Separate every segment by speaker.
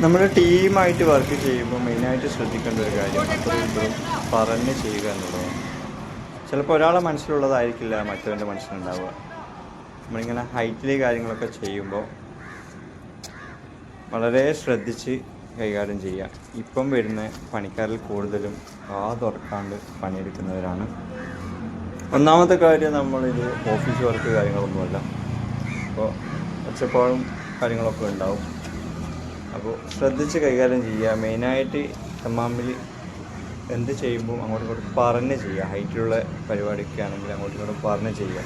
Speaker 1: നമ്മൾ ടീമായിട്ട് വർക്ക് ചെയ്യുമ്പോൾ മെയിനായിട്ട് ശ്രദ്ധിക്കേണ്ട ഒരു കാര്യം അപ്പോഴും പറഞ്ഞ് ചെയ്യുക എന്നുള്ളതാണ്. ചിലപ്പോൾ ഒരാളെ മനസ്സിലുള്ളതായിരിക്കില്ല മറ്റവൻ്റെ മനസ്സിലുണ്ടാവുക. നമ്മളിങ്ങനെ ഹൈറ്റിലെ കാര്യങ്ങളൊക്കെ ചെയ്യുമ്പോൾ വളരെ ശ്രദ്ധിച്ച് കൈകാര്യം ചെയ്യുക. ഇപ്പം വരുന്ന പണിക്കാരിൽ കൂടുതലും തുറക്കാണ്ട് പണിയെടുക്കുന്നവരാണ്. ഒന്നാമത്തെ കാര്യം, നമ്മളിത് ഓഫീസ് വർക്ക് കാര്യങ്ങളൊന്നുമല്ല. അപ്പോൾ ഒച്ചപ്പാടും കാര്യങ്ങളൊക്കെ ഉണ്ടാവും. അപ്പോൾ ശ്രദ്ധിച്ച് കൈകാര്യം ചെയ്യുക. മെയിനായിട്ട് തമാമിൽ എന്ത് ചെയ്യുമ്പോൾ അങ്ങോട്ടും ഇങ്ങോട്ടും പറഞ്ഞ് ചെയ്യുക. ഹൈറ്റിലുള്ള പരിപാടിയൊക്കെ ആണെങ്കിൽ അങ്ങോട്ടും ഇങ്ങോട്ടും പറഞ്ഞ് ചെയ്യുക.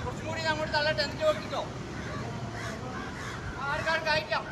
Speaker 2: കുറച്ചും കൂടി അങ്ങോട്ട് തള്ളട്ടെ, എന്നിട്ട് നോക്കിക്കോ. ആർക്കാർക്ക് അയക്കാം.